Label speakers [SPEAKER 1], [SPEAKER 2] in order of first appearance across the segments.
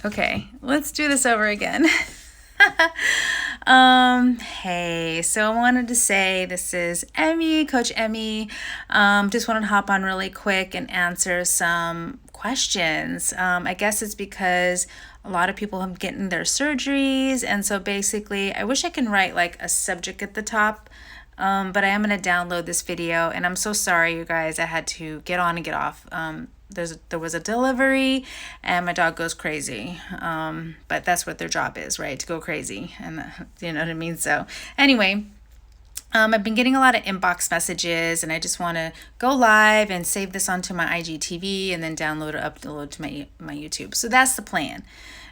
[SPEAKER 1] Okay, let's do this over again. Hey, so I wanted to say this is Emmy, Coach Emmy. Just wanted to hop on really quick and answer some questions. I guess it's because a lot of people have getting their surgeries, and so basically, I wish I can write like a subject at the top. But I am going to download this video, and I'm so sorry, you guys. I had to get on and get off. There was a delivery, and my dog goes crazy. But that's what their job is, right? To go crazy, and you know what I mean. So anyway, I've been getting a lot of inbox messages, and I just want to go live and save this onto my IGTV, and then download or upload to my YouTube. So that's the plan.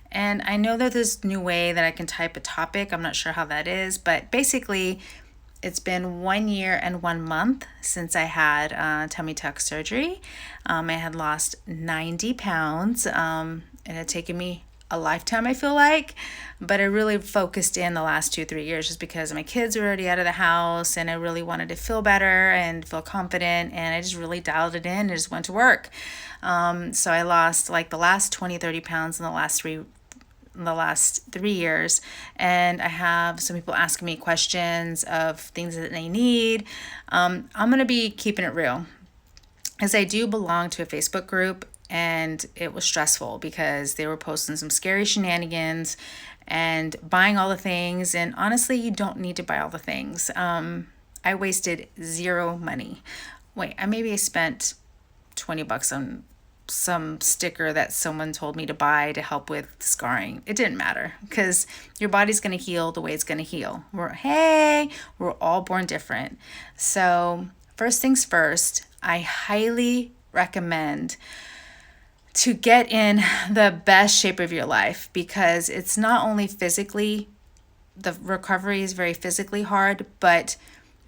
[SPEAKER 1] And I know that there's a new way that I can type a topic. I'm not sure how that is, but basically, it's been 1 year and 1 month since I had tummy tuck surgery. I had lost 90 pounds. It had taken me a lifetime, I feel like, but I really focused in the last 2, 3 years just because my kids were already out of the house, and I really wanted to feel better and feel confident, and I just really dialed it in and just went to work. So I lost like the last 20, 30 pounds in the last 3 years, and I have some people asking me questions of things that they need. I'm going to be keeping it real, as I do belong to a Facebook group, and it was stressful because they were posting some scary shenanigans and buying all the things, and honestly, you don't need to buy all the things. I wasted zero money. Wait, I spent $20 on some sticker that someone told me to buy to help with scarring. It didn't matter because your body's going to heal the way it's going to heal. We're all born different. So, first things first, I highly recommend to get in the best shape of your life, because it's not only physically, the recovery is very physically hard, but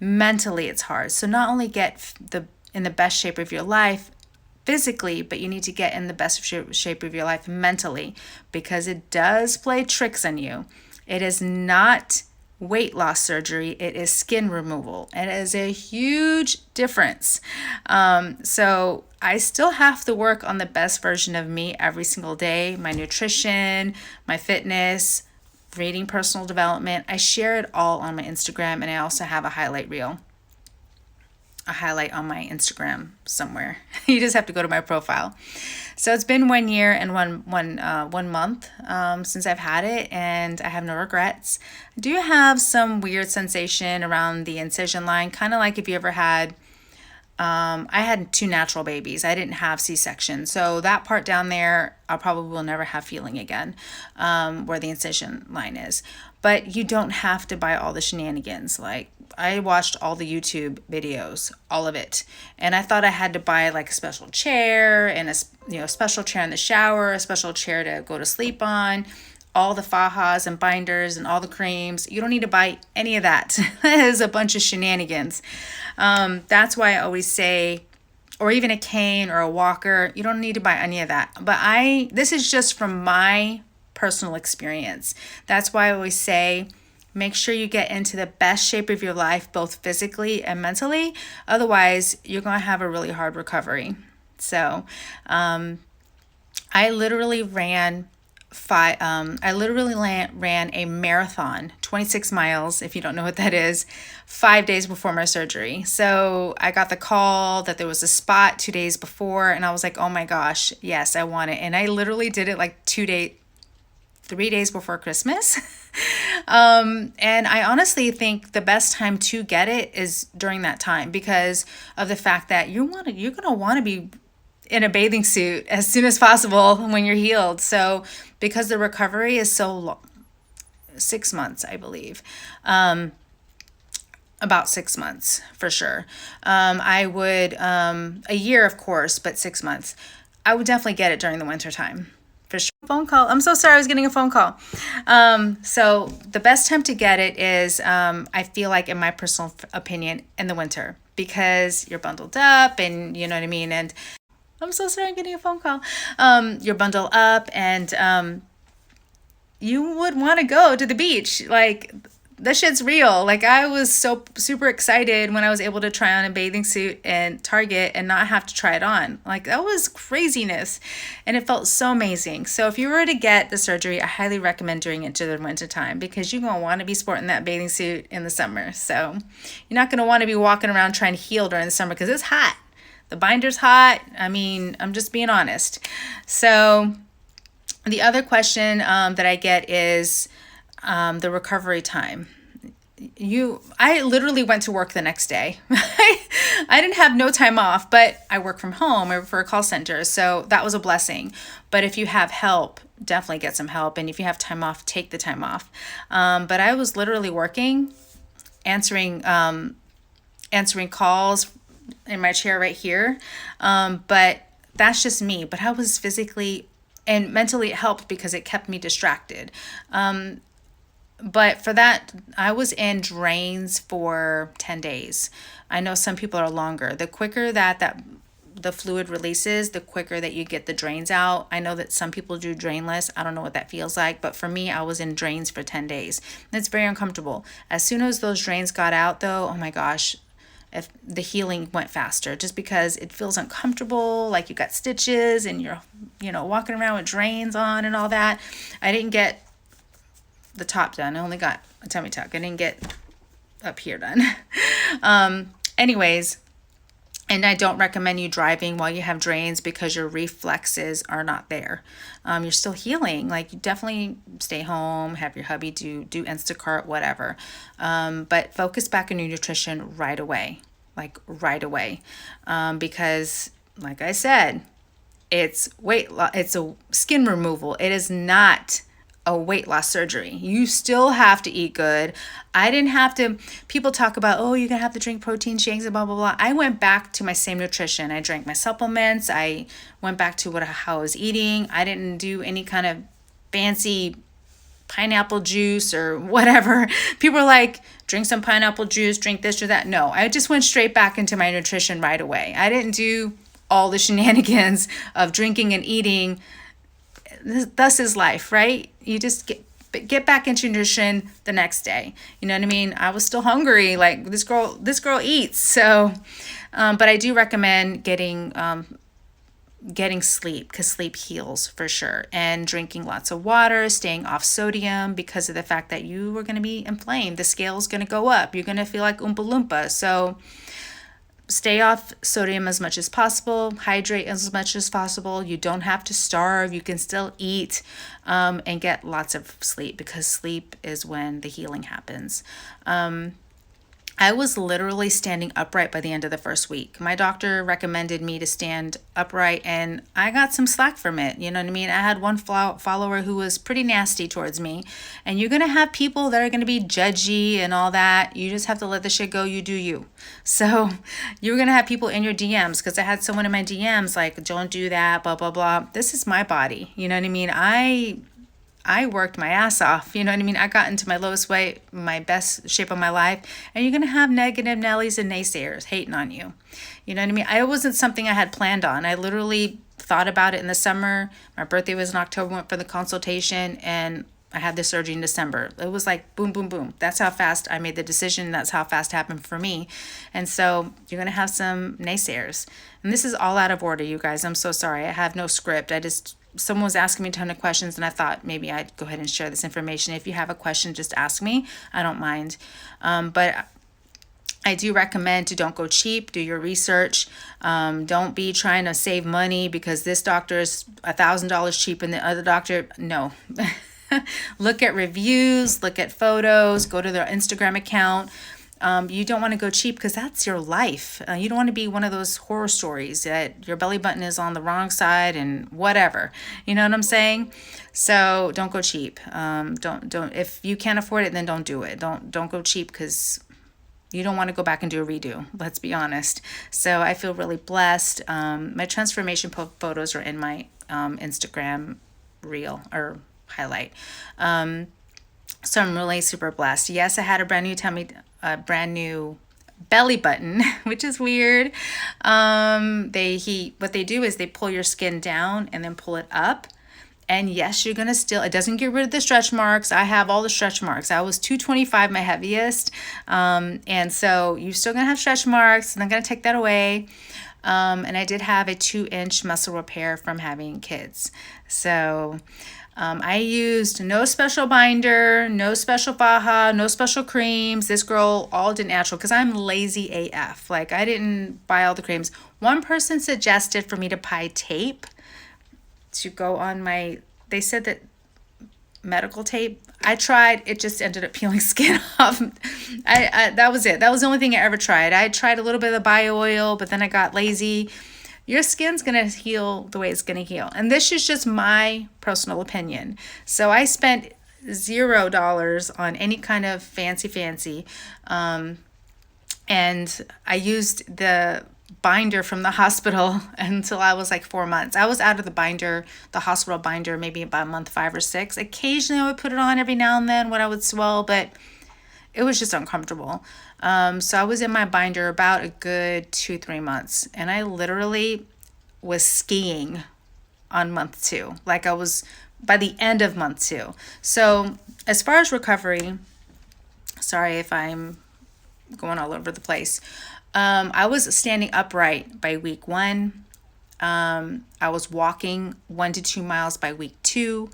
[SPEAKER 1] mentally it's hard. So not only get in the best shape of your life physically, but you need to get in the best shape of your life mentally, because it does play tricks on you. It is not weight loss surgery, it is skin removal. It is a huge difference. So I still have to work on the best version of me every single day, my nutrition, my fitness, reading, personal development. I share it all on my Instagram, and I also have a highlight reel, a highlight on my Instagram somewhere. You just have to go to my profile. So it's been 1 year and 1 month since I've had it, and I have no regrets. I do have some weird sensation around the incision line, kind of like if you ever had. I had 2 natural babies. I didn't have C-section. So that part down there, I probably will never have feeling again, where the incision line is. But you don't have to buy all the shenanigans. Like, I watched all the YouTube videos, all of it. And I thought I had to buy like a special chair and a special chair in the shower, a special chair to go to sleep on, all the fajas and binders and all the creams. You don't need to buy any of that. That is a bunch of shenanigans. That's why I always say, or even a cane or a walker, you don't need to buy any of that. But this is just from my personal experience. That's why I always say, make sure you get into the best shape of your life, both physically and mentally. Otherwise, you're going to have a really hard recovery. So, I literally ran ran a marathon, 26 miles, if you don't know what that is, 5 days before my surgery. So I got the call that there was a spot 2 days before, and I was like, oh my gosh, yes, I want it. And I literally did it like 3 days before Christmas. And I honestly think the best time to get it is during that time, because of the fact that you're going to want to be in a bathing suit as soon as possible when you're healed. So because the recovery is so long, 6 months, I believe, about 6 months for sure. I would, a year, of course, but 6 months. I would definitely get it during the winter time. For sure. Phone call. I'm so sorry. I was getting a phone call. So the best time to get it is, I feel like, in my personal opinion, in the winter, because you're bundled up, and you know what I mean. And I'm so sorry, I'm getting a phone call. You're bundled up, and you would want to go to the beach. Like, that shit's real. Like, I was so super excited when I was able to try on a bathing suit in Target and not have to try it on. Like, that was craziness. And it felt so amazing. So if you were to get the surgery, I highly recommend doing it during the winter time, because you're going to want to be sporting that bathing suit in the summer. So you're not going to want to be walking around trying to heal during the summer because it's hot. The binder's hot. I mean, I'm just being honest. So the other question that I get is the recovery time. I literally went to work the next day. I didn't have no time off, but I work from home or for a call center, so that was a blessing. But if you have help, definitely get some help, and if you have time off, take the time off. But I was literally working, answering calls in my chair right here. But that's just me. But I was physically and mentally, it helped because it kept me distracted. But for that, I was in drains for 10 days. I know some people are longer. The quicker that the fluid releases, the quicker that you get the drains out. I know that some people do drainless. I don't know what that feels like, but for me, I was in drains for 10 days. And it's very uncomfortable. As soon as those drains got out, though, oh my gosh, if the healing went faster, just because it feels uncomfortable, like you got stitches and you're, walking around with drains on and all that. I didn't get the top done. I only got a tummy tuck. I didn't get up here done. Anyways, and I don't recommend you driving while you have drains because your reflexes are not there. You're still healing. Like, you definitely stay home, have your hubby do Instacart, whatever. But focus back on your nutrition right away, because, like I said, it's it's a skin removal. It is not a weight loss surgery. You still have to eat good. I didn't have to. People talk about, oh, you're gonna have to drink protein shakes and blah blah blah. I went back to my same nutrition. I drank my supplements. I went back to how I was eating. I didn't do any kind of fancy pineapple juice or whatever. People are like, drink some pineapple juice, drink this or that. No, I just went straight back into my nutrition right away. I didn't do all the shenanigans of drinking and eating. Thus is life, right? You just get back into nutrition the next day. You know what I mean? I was still hungry. Like, this girl eats. So, but I do recommend getting sleep, because sleep heals for sure, and drinking lots of water, staying off sodium because of the fact that you are going to be inflamed. The scale is going to go up. You're going to feel like Oompa Loompa. So stay off sodium as much as possible, hydrate as much as possible. You don't have to starve. You can still eat, and get lots of sleep, because sleep is when the healing happens. I was literally standing upright by the end of the first week. My doctor recommended me to stand upright, and I got some slack from it. You know what I mean? I had one follower who was pretty nasty towards me, and you're going to have people that are going to be judgy and all that. You just have to let the shit go. You do you. So you're going to have people in your DMs, because I had someone in my DMs like, don't do that, blah, blah, blah. This is my body. You know what I mean? I worked my ass off. You know what I mean? I got into my lowest weight, my best shape of my life. And you're going to have negative Nellies and naysayers hating on you. You know what I mean? It wasn't something I had planned on. I literally thought about it in the summer. My birthday was in October, went for the consultation, and I had the surgery in December. It was like boom, boom, boom. That's how fast I made the decision. That's how fast it happened for me. And so you're going to have some naysayers. And this is all out of order, you guys. I'm so sorry. I have no script. Someone was asking me a ton of questions, and I thought maybe I'd go ahead and share this information. If you have a question, just ask me. I don't mind. But I do recommend to don't go cheap. Do your research. Don't be trying to save money because this doctor is $1,000 cheap and the other doctor, no. Look at reviews, look at photos, go to their Instagram account. You don't want to go cheap because that's your life. You don't want to be one of those horror stories that your belly button is on the wrong side and whatever. You know what I'm saying? So don't go cheap. Don't if you can't afford it, then don't do it. Don't go cheap, because you don't want to go back and do a redo. Let's be honest. So I feel really blessed. My transformation photos are in my Instagram reel or highlight. So I'm really super blessed. Yes, I had a brand new belly button, which is weird. What they do is they pull your skin down and then pull it up, And yes, you're gonna still, it doesn't get rid of the stretch marks. I have all the stretch marks. I was 225, my heaviest. And so you're still gonna have stretch marks, and I'm gonna take that away. And I did have a 2-inch muscle repair from having kids. So I used no special binder, no special faja, no special creams. This girl all did natural because I'm lazy AF. Like, I didn't buy all the creams. One person suggested for me to buy tape to go on my, they said that medical tape. I tried, it just ended up peeling skin off. That was it. That was the only thing I ever tried. I tried a little bit of the bio oil, but then I got lazy. Your skin's gonna heal the way it's gonna heal. And this is just my personal opinion. So I spent $0 on any kind of fancy. And I used the binder from the hospital until I was like 4 months. I was out of the binder, the hospital binder, maybe about month 5 or 6. Occasionally I would put it on every now and then when I would swell, but it was just uncomfortable. So I was in my binder about a good 2-3 months, and I literally was skiing on month 2. Like, I was by the end of month 2. So as far as recovery, sorry if I'm going all over the place. I was standing upright by week 1. I was walking 1 to 2 miles by week 2.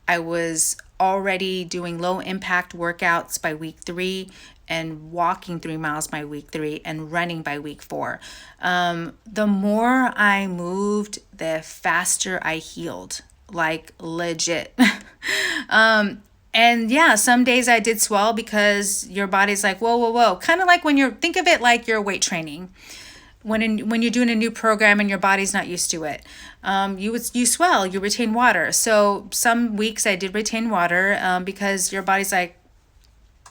[SPEAKER 1] I was already doing low impact workouts by week 3, and walking 3 miles by week 3, and running by week 4. The more I moved, the faster I healed, like legit. And yeah, some days I did swell because your body's like, whoa. Kind of like when think of it like you're weight training. When you're doing a new program and your body's not used to it, you swell, you retain water. So some weeks I did retain water because your body's like,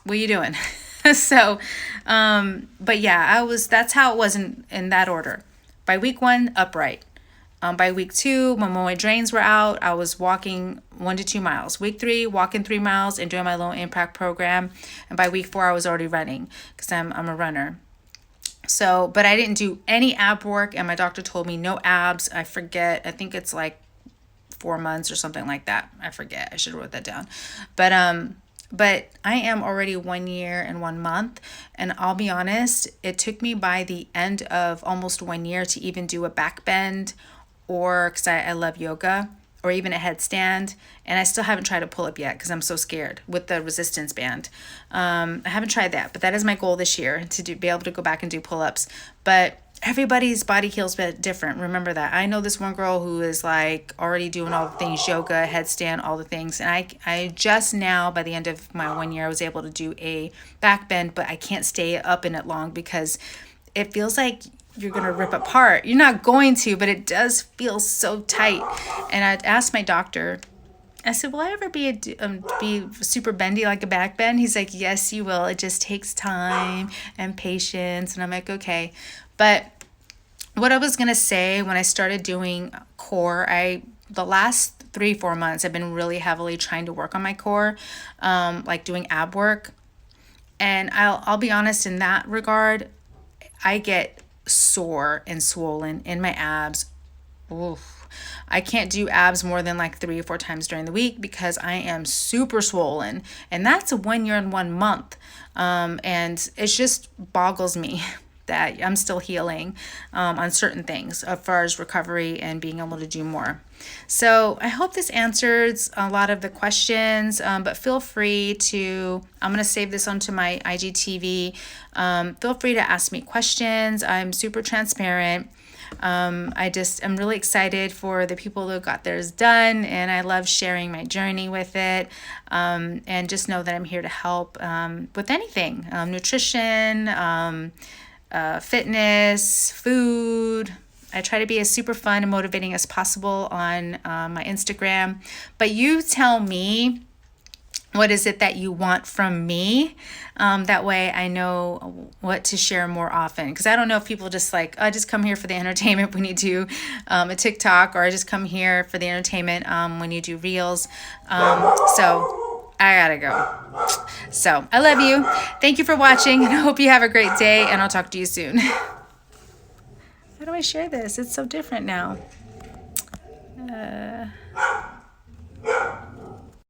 [SPEAKER 1] what are you doing? So, but yeah, that's how it was in that order. By week 1, upright. By week 2, when my drains were out, I was walking 1 to 2 miles. Week 3, walking 3 miles and doing my low impact program. And by week 4, I was already running because I'm a runner. So, but I didn't do any ab work, and my doctor told me no abs. I forget. I think it's like 4 months or something like that. I forget. I should have wrote that down. But I am already 1 year and 1 month, and I'll be honest, it took me by the end of almost 1 year to even do a back bend, or because I love yoga, or even a headstand, and I still haven't tried a pull-up yet because I'm so scared with the resistance band. I haven't tried that, but that is my goal this year, to be able to go back and do pull-ups. But everybody's body heals a bit different. Remember that. I know this one girl who is like already doing all the things, yoga, headstand, all the things. And I just now, by the end of my 1 year, I was able to do a back bend, but I can't stay up in it long because it feels like you're going to rip apart. You're not going to, but it does feel so tight. And I'd asked my doctor, I said, will I ever be super bendy like a back bend? He's like, yes, you will. It just takes time and patience. And I'm like, okay. But what I was going to say, when I started doing core, the last 3-4 months, I've been really heavily trying to work on my core, like doing ab work. And I'll be honest, in that regard, I get sore and swollen in my abs. Oof. I can't do abs more than like 3 or 4 times during the week because I am super swollen, and that's a 1 year and 1 month. And it just boggles me that I'm still healing on certain things as far as recovery and being able to do more. So I hope this answers a lot of the questions, but feel free to, I'm going to save this onto my IGTV. Feel free to ask me questions. I'm super transparent. I'm really excited for the people who got theirs done, and I love sharing my journey with it. And just know that I'm here to help with anything, nutrition, fitness, food. I try to be as super fun and motivating as possible on my Instagram. But you tell me, what is it that you want from me? That way I know what to share more often. Because I don't know if people just like, I just come here for the entertainment when you do a TikTok, or I just come here for the entertainment when you do Reels. So I gotta go. So I love you. Thank you for watching, and I hope you have a great day, and I'll talk to you soon. How do I share this? It's so different now.